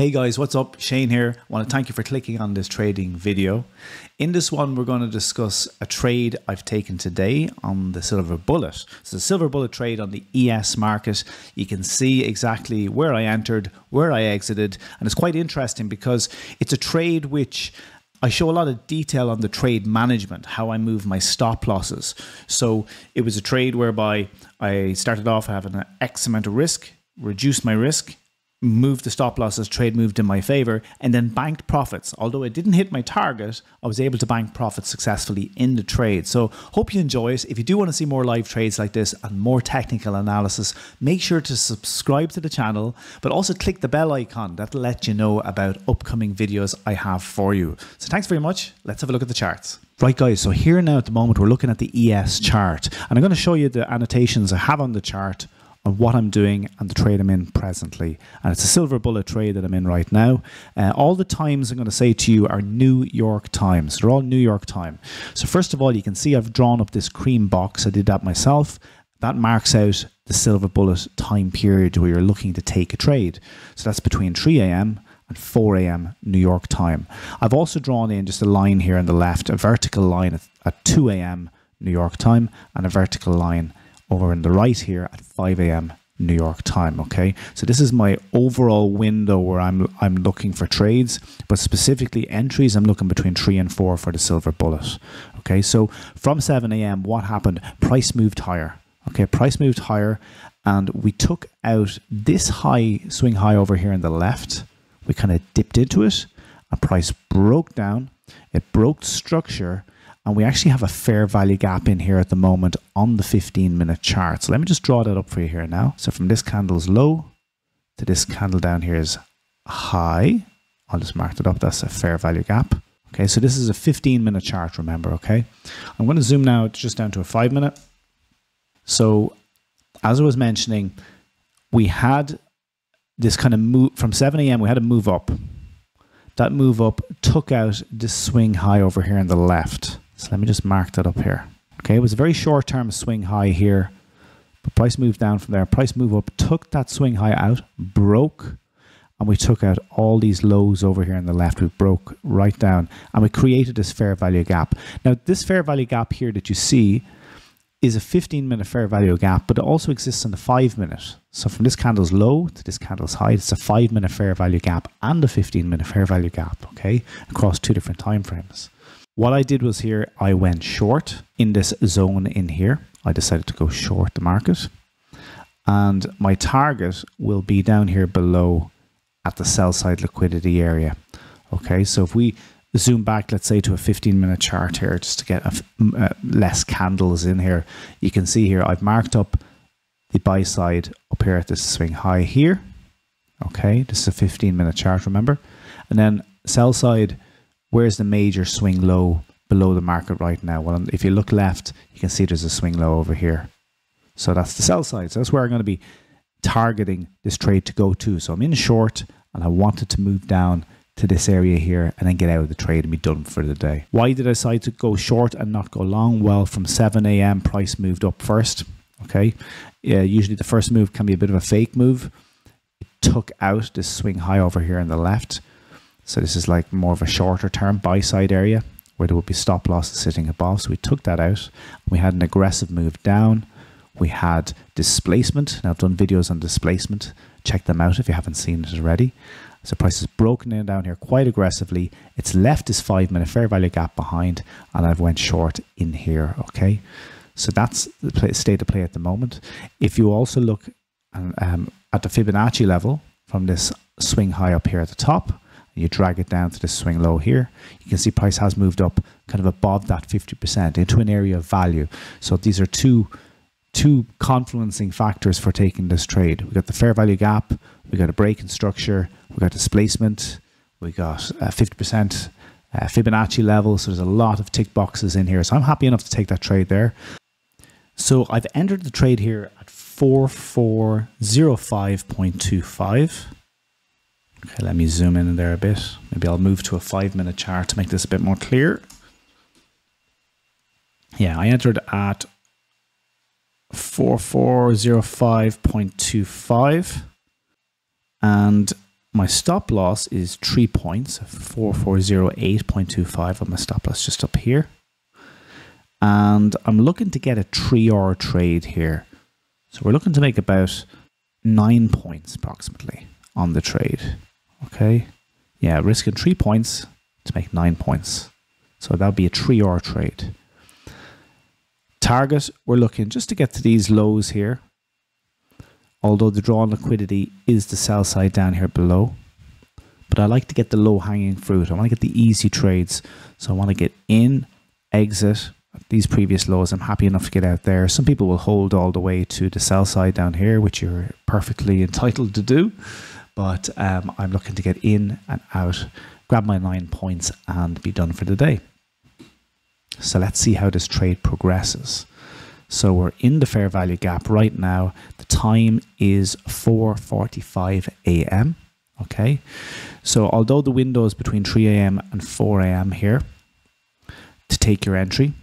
Hey guys, what's up? Shane here. I want to thank you for clicking on this trading video. In this one, we're going to discuss a trade I've taken today on the silver bullet. It's a silver bullet trade on the ES market. You can see exactly where I entered, where I exited, and it's quite interesting because it's a trade which I show a lot of detail on the trade management, how I move my stop losses. So it was a trade whereby I started off having an X amount of risk, reduced my risk, moved the stop losses, trade moved in my favor, and then banked profits. Although I didn't hit my target, I was able to bank profits successfully in the trade. So hope you enjoy it. If you do want to see more live trades like this and more technical analysis, make sure to subscribe to the channel, but also click the bell icon. That'll let you know about upcoming videos I have for you. So thanks very much. Let's have a look at the charts. Right guys, so here now at the moment, we're looking at the ES chart, and I'm going to show you the annotations I have on the chart on what I'm doing and the trade I'm in presently. And it's a silver bullet trade that I'm in right now. All the times I'm going to say to you are New York times. They're all New York time. So first of all, you can see I've drawn up this cream box. I did that myself. That marks out the silver bullet time period where you're looking to take a trade. So that's between 3 a.m. and 4 a.m. New York time. I've also drawn in just a line here on the left, a vertical line at 2 a.m. New York time, and a vertical line over in the right here at 5 a.m. New York time. Okay, so this is my overall window where I'm looking for trades, but specifically entries I'm looking between 3 and 4 for the silver bullet. Okay, so from 7 a.m. what happened? Price moved higher. Okay, price moved higher, and we took out this high, swing high over here on the left. We kind of dipped into it, and price broke down. It broke structure, and we actually have a fair value gap in here at the moment on the 15-minute chart. So let me just draw that up for you here now. So from this candle's low to this candle down here is high. I'll just mark it up. That's a fair value gap. Okay, so this is a 15-minute chart, remember, okay? I'm going to zoom now just down to a 5-minute. So as I was mentioning, we had this kind of move from 7 a.m. We had a move up. That move up took out this swing high over here on the left. So let me just mark that up here. Okay, it was a very short-term swing high here, but price moved down from there. Price move up, took that swing high out, broke, and we took out all these lows over here on the left. We broke right down, and we created this fair value gap. Now, this fair value gap here that you see is a 15-minute fair value gap, but it also exists in the 5-minute. So from this candle's low to this candle's high, it's a 5-minute fair value gap and a 15-minute fair value gap, okay, across two different time frames. What I did was here, I went short in this zone in here. I decided to go short the market, and my target will be down here below at the sell side liquidity area. Okay, so if we zoom back, let's say to a 15-minute chart here, just to get less candles in here, you can see here I've marked up the buy side up here at this swing high here. Okay, this is a 15-minute chart, remember? And then sell side, where's the major swing low below the market right now? Well, if you look left, you can see there's a swing low over here. So that's the sell side. So that's where I'm going to be targeting this trade to go to. So I'm in short, and I wanted to move down to this area here and then get out of the trade and be done for the day. Why did I decide to go short and not go long? Well, from 7 a.m. price moved up first. Okay, usually the first move can be a bit of a fake move. It took out this swing high over here on the left. So this is like more of a shorter term buy side area where there would be stop losses sitting above. So we took that out. We had an aggressive move down. We had displacement. Now I've done videos on displacement. Check them out if you haven't seen it already. So price has broken in down here quite aggressively. It's left this 5-minute fair value gap behind, and I've went short in here. Okay, so that's the state of play at the moment. If you also look at the Fibonacci level from this swing high up here at the top, and you drag it down to this swing low here, you can see price has moved up kind of above that 50% into an area of value. So these are two confluencing factors for taking this trade. We got the fair value gap, we got a break in structure, we got displacement, we got 50% Fibonacci level. So there's a lot of tick boxes in here. So I'm happy enough to take that trade there. So I've entered the trade here at 4405.25. Okay, let me zoom in there a bit. Maybe I'll move to a 5-minute chart to make this a bit more clear. Yeah, I entered at 4405.25, and My stop loss is 3 points, 4408.25 on my stop loss just up here. And I'm looking to get a 3-hour trade here. So we're looking to make about 9 points approximately on the trade. Okay. Yeah, risking 3 points to make 9 points. So that'll be a 3-hour trade. Target, we're looking just to get to these lows here. Although the drawn liquidity is the sell side down here below. But I like to get the low hanging fruit. I want to get the easy trades. So I want to get in, exit these previous lows. I'm happy enough to get out there. Some people will hold all the way to the sell side down here, which you're perfectly entitled to do. But I'm looking to get in and out, grab my 9 points and be done for the day. So let's see how this trade progresses. So we're in the fair value gap right now. The time is 4:45 a.m. Okay. So although the window is between 3 a.m. and 4 a.m. here to take your entry,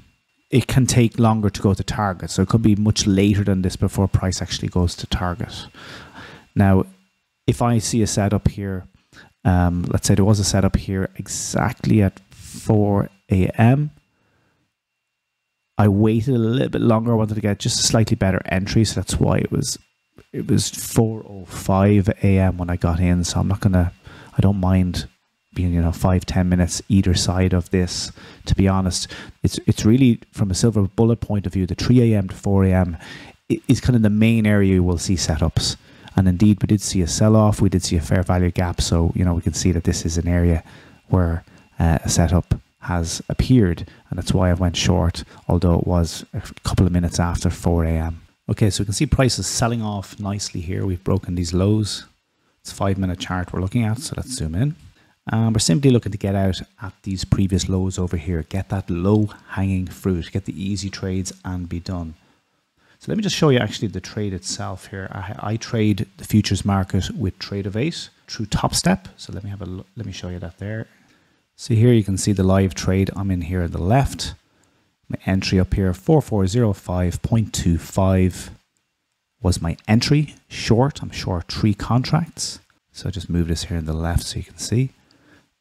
it can take longer to go to target. So it could be much later than this before price actually goes to target. Now, if I see a setup here, let's say there was a setup here exactly at 4 a.m. I waited a little bit longer. I wanted to get just a slightly better entry, so that's why it was 4:05 a.m. when I got in. So I don't mind being 5-10 minutes either side of this. To be honest, it's really from a silver bullet point of view. The 3 a.m. to 4 a.m. is kind of the main area you will see setups. And indeed, we did see a sell-off. We did see a fair value gap. So we can see that this is an area where a setup has appeared, and that's why I went short, although it was a couple of minutes after 4 a.m. Okay, so we can see prices selling off nicely here. We've broken these lows. It's a 5-minute chart we're looking at, so let's zoom in. We're simply looking to get out at these previous lows over here, get that low hanging fruit, get the easy trades and be done. So let me just show you actually the trade itself here. I trade the futures market with trade of 8 through Top Step. So let me show you that there. So here you can see the live trade. I'm in here on the left. My entry up here, 4405.25 was my entry. Short, I'm short 3 contracts. So just move this here on the left so you can see.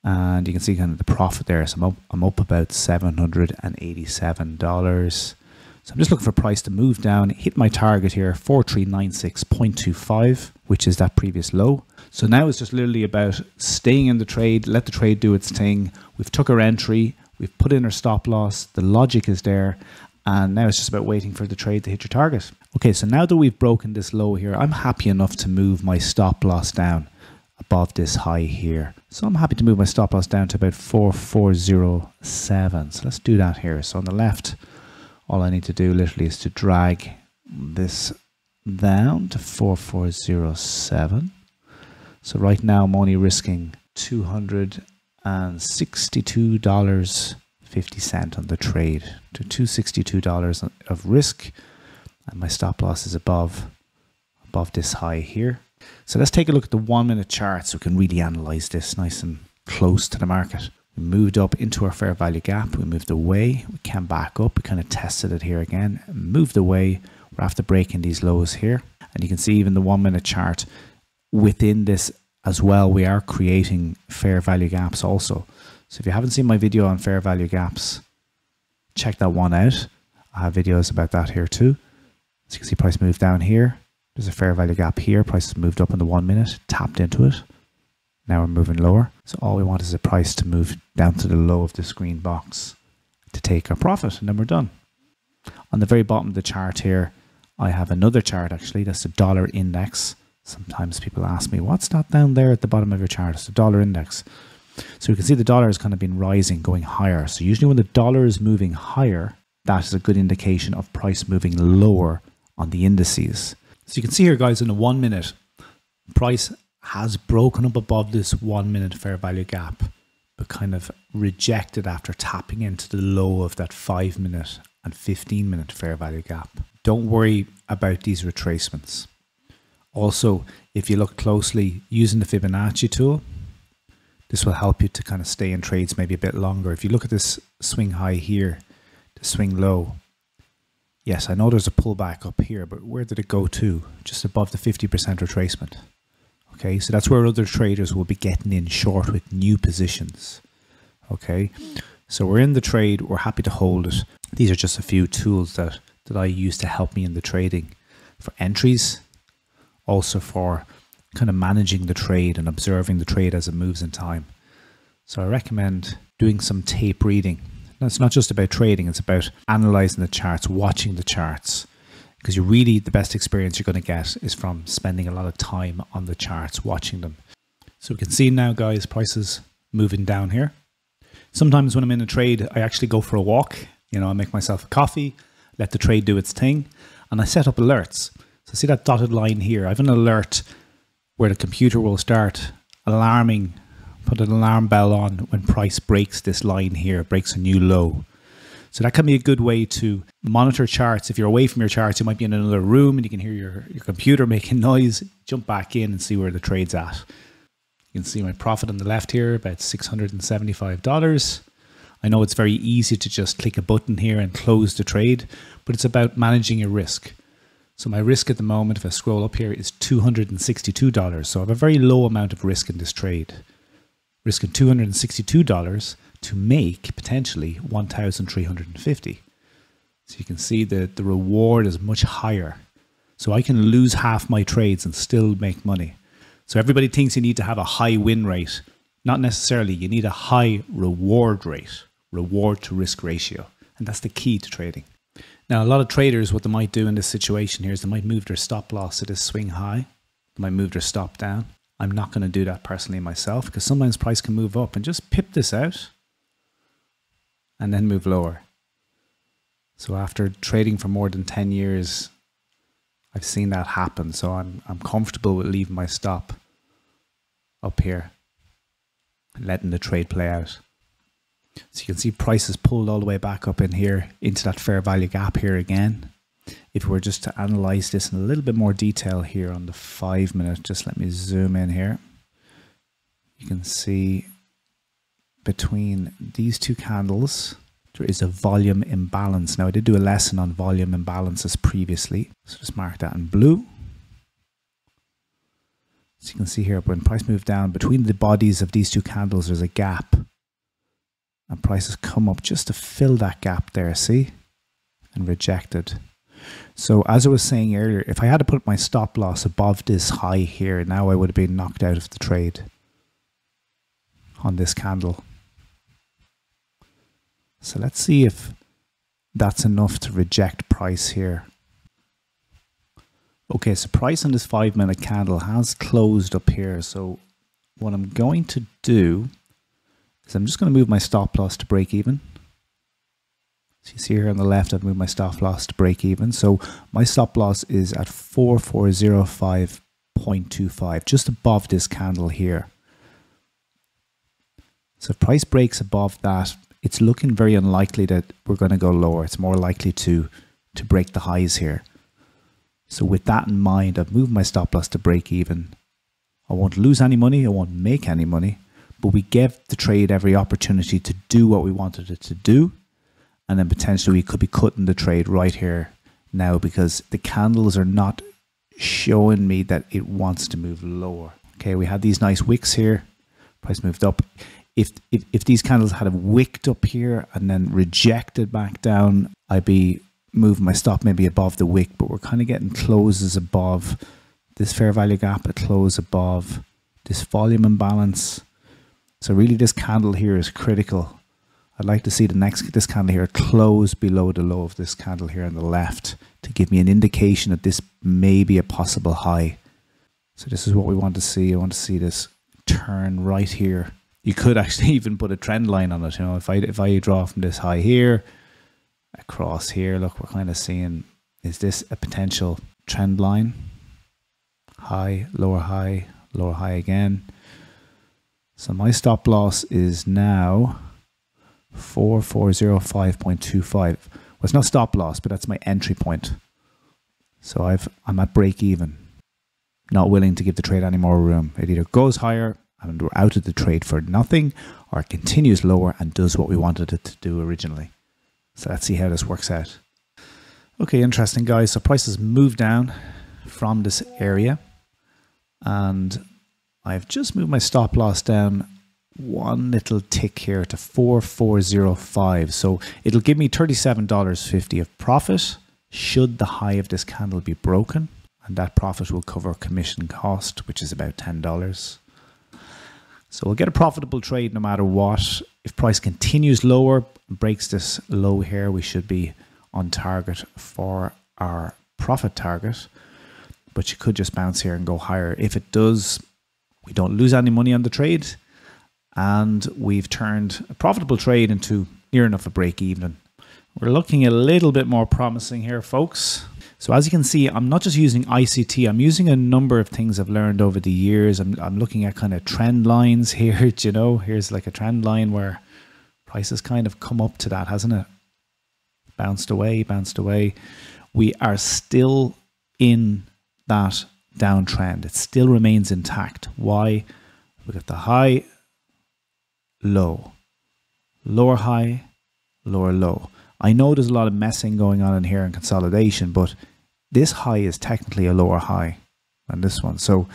And you can see kind of the profit there. So I'm up about $787. So I'm just looking for price to move down, hit my target here, 4396.25, which is that previous low. So now it's just literally about staying in the trade, let the trade do its thing. We've took our entry, we've put in our stop loss, the logic is there, and now it's just about waiting for the trade to hit your target. Okay, so now that we've broken this low here, I'm happy enough to move my stop loss down above this high here. So I'm happy to move my stop loss down to about 4407. So let's do that here. So on the left, all I need to do literally is to drag this down to 4407. So right now I'm only risking $262.50 on the trade to $262 of risk, and my stop loss is above this high here. So let's take a look at the 1-minute chart so we can really analyze this nice and close to the market. We moved up into our fair value gap, we moved away, we came back up, we kind of tested it here again, moved away. We're after breaking these lows here, and you can see even the 1-minute chart within this as well, we are creating fair value gaps also. So if you haven't seen my video on fair value gaps, check that one out. I have videos about that here too. So you can see price moved down here. There's a fair value gap here. Price has moved up in the 1 minute, tapped into it. Now we're moving lower. So all we want is a price to move down to the low of this green box to take our profit, and then we're done. On the very bottom of the chart here, I have another chart actually. That's the dollar index. Sometimes people ask me, what's that down there at the bottom of your chart? It's the dollar index. So you can see the dollar has kind of been rising, going higher. So usually when the dollar is moving higher, that is a good indication of price moving lower on the indices. So you can see here, guys, in the 1 minute, price has broken up above this 1 minute fair value gap, but kind of rejected after tapping into the low of that 5 minute and 15 minute fair value gap. Don't worry about these retracements. Also, if you look closely using the Fibonacci tool, this will help you to kind of stay in trades maybe a bit longer. If you look at this swing high here, the swing low, yes, I know there's a pullback up here, but where did it go to? Just above the 50% retracement. Okay, so that's where other traders will be getting in short with new positions. Okay, so we're in the trade, we're happy to hold it. These are just a few tools that I use to help me in the trading for entries, also for kind of managing the trade and observing the trade as it moves in time. So I recommend doing some tape reading. Now, it's not just about trading, it's about analyzing the charts, watching the charts, because the best experience you're going to get is from spending a lot of time on the charts, watching them. So we can see now, guys, prices moving down here. Sometimes when I'm in a trade, I actually go for a walk. You know, I make myself a coffee, let the trade do its thing, and I set up alerts. So see that dotted line here? I have an alert where the computer will start alarming, put an alarm bell on when price breaks this line here, breaks a new low. So that can be a good way to monitor charts. If you're away from your charts, you might be in another room and you can hear your computer making noise. Jump back in and see where the trade's at. You can see my profit on the left here, about $675. I know it's very easy to just click a button here and close the trade, but it's about managing your risk. So my risk at the moment, if I scroll up here, is $262. So I have a very low amount of risk in this trade. Risking $262 to make potentially $1,350. So you can see that the reward is much higher. So I can lose half my trades and still make money. So everybody thinks you need to have a high win rate. Not necessarily. You need a high reward rate, reward to risk ratio. And that's the key to trading. Now, a lot of traders, what they might do in this situation here is they might move their stop loss to this swing high. They might move their stop down. I'm not going to do that personally myself, because sometimes price can move up and just pip this out and then move lower. So after trading for more than 10 years, I've seen that happen. So I'm comfortable with leaving my stop up here and letting the trade play out. So you can see prices pulled all the way back up in here into that fair value gap here again. If we were just to analyze this in a little bit more detail here on the 5 minute, just let me zoom in here. You can see between these two candles, there is a volume imbalance. Now, I did do a lesson on volume imbalances previously, so just mark that in blue. So you can see here, when price moved down, between the bodies of these two candles, there's a gap. And prices come up just to fill that gap there, see? And rejected. So as I was saying earlier, if I had to put my stop loss above this high here, now I would have been knocked out of the trade on this candle. So let's see if that's enough to reject price here. Okay, so price on this 5 minute candle has closed up here. So what I'm going to do is I'm just going to move my stop loss to break even. So you see here on the left, I've moved my stop loss to break even. So my stop loss is at 4405.25, just above this candle here. So if price breaks above that, it's looking very unlikely that we're going to go lower. It's more likely to break the highs here. So with that in mind, I've moved my stop loss to break even. I won't lose any money. I won't make any money. But we gave the trade every opportunity to do what we wanted it to do. And then potentially we could be cutting the trade right here now, because the candles are not showing me that it wants to move lower. Okay, we had these nice wicks here. Price moved up. If these candles had wicked up here and then rejected back down, I'd be moving my stop maybe above the wick, but we're kind of getting closes above this fair value gap, a close above this volume imbalance. So really this candle here is critical. I'd like to see this candle here close below the low of this candle here on the left to give me an indication that this may be a possible high. So this is what we want to see. I want to see this turn right here. You could actually even put a trend line on it. You know, if I draw from this high here across here, look, we're kind of seeing, is this a potential trend line? High, lower high again. So my stop loss is now 4405.25. Well, it's not stop loss, but that's my entry point. So I'm at break even. Not willing to give the trade any more room. It either goes higher and we're out of the trade for nothing, or it continues lower and does what we wanted it to do originally. So let's see how this works out. Okay, interesting, guys. So prices moved down from this area, and I've just moved my stop loss down one little tick here to 4405. So it'll give me $37.50 of profit should the high of this candle be broken. And that profit will cover commission cost, which is about $10. So we'll get a profitable trade no matter what. If price continues lower, breaks this low here, we should be on target for our profit target. But you could just bounce here and go higher. If it does, we don't lose any money on the trade. And we've turned a profitable trade into near enough a break even. We're looking a little bit more promising here, folks. So as you can see, I'm not just using ICT, I'm using a number of things I've learned over the years. I'm looking at kind of trend lines here, you know, here's like a trend line where price has kind of come up to that, hasn't it? Bounced away, bounced away. We are still in that downtrend. It still remains intact. Why? Look at the high, low, lower high, lower low. I know there's a lot of messing going on in here and consolidation, but this high is technically a lower high than this one. So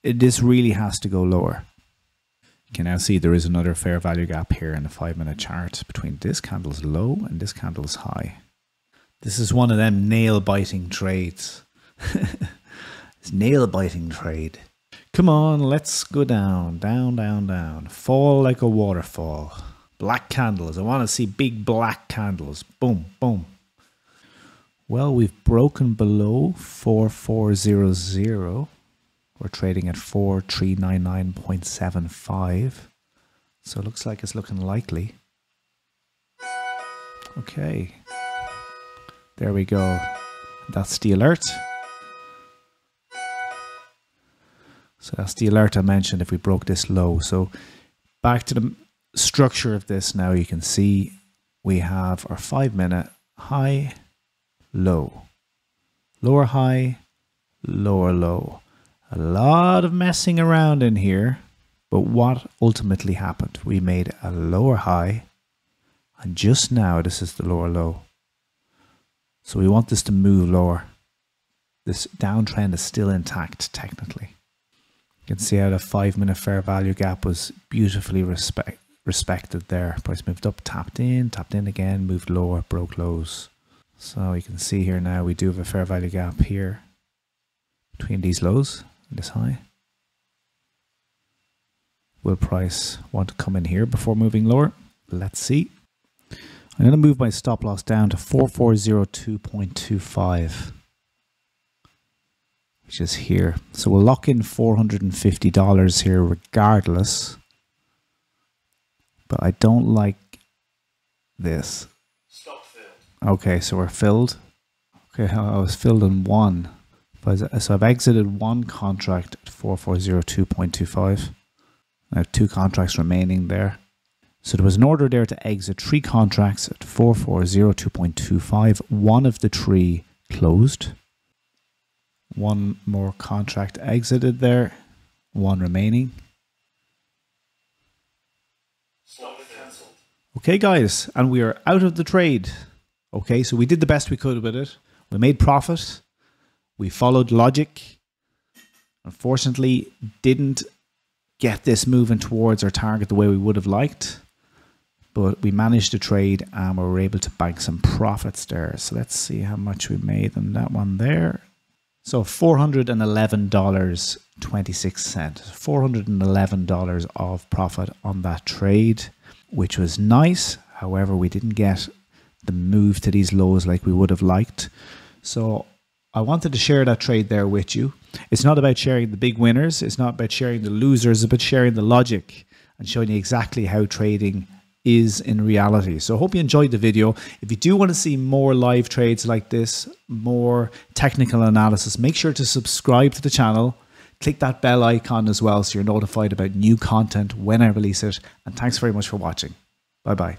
this really has to go lower. You can now see there is another fair value gap here in the 5-minute chart between this candle's low and this candle's high. This is one of them nail-biting trades. It's nail-biting trade. Come on, let's go down, down, down, down. Fall like a waterfall. Black candles. I want to see big black candles. Boom, boom. Well, we've broken below 4400. We're trading at 4399.75. So it looks like it's looking likely. Okay. There we go. That's the alert. So that's the alert I mentioned if we broke this low. So back to the structure of this now, you can see we have our 5-minute high, low, lower high, lower low. A lot of messing around in here, but what ultimately happened? We made a lower high, and just now this is the lower low. So we want this to move lower. This downtrend is still intact technically. You can see how the 5-minute fair value gap was beautifully respected there. Price moved up, tapped in again, moved lower, broke lows. So you can see here now we do have a fair value gap here between these lows and this high. Will price want to come in here before moving lower? Let's see. I'm going to move my stop loss down to 4402.25. Which is here. So we'll lock in $450 here regardless. But I don't like this. Stop filled. Okay, so we're filled. Okay, I was filled in one. So I've exited one contract at 4402.25. I have 2 contracts remaining there. So there was an order there to exit 3 contracts at 4402.25. One of the 3 closed. One more contract exited there. 1 remaining. Stop cancelled. Okay, guys, and we are out of the trade. Okay, so we did the best we could with it. We made profit. We followed logic. Unfortunately, didn't get this moving towards our target the way we would have liked. But we managed to trade and we were able to bank some profits there. So let's see how much we made on that one there. So $411.26. $411 of profit on that trade, which was nice. However, we didn't get the move to these lows like we would have liked. So I wanted to share that trade there with you. It's not about sharing the big winners. It's not about sharing the losers. It's about sharing the logic and showing you exactly how trading is in reality. So I hope you enjoyed the video. If you do want to see more live trades like this, more technical analysis, make sure to subscribe to the channel. Click that bell icon as well so you're notified about new content when I release it. And thanks very much for watching. Bye bye.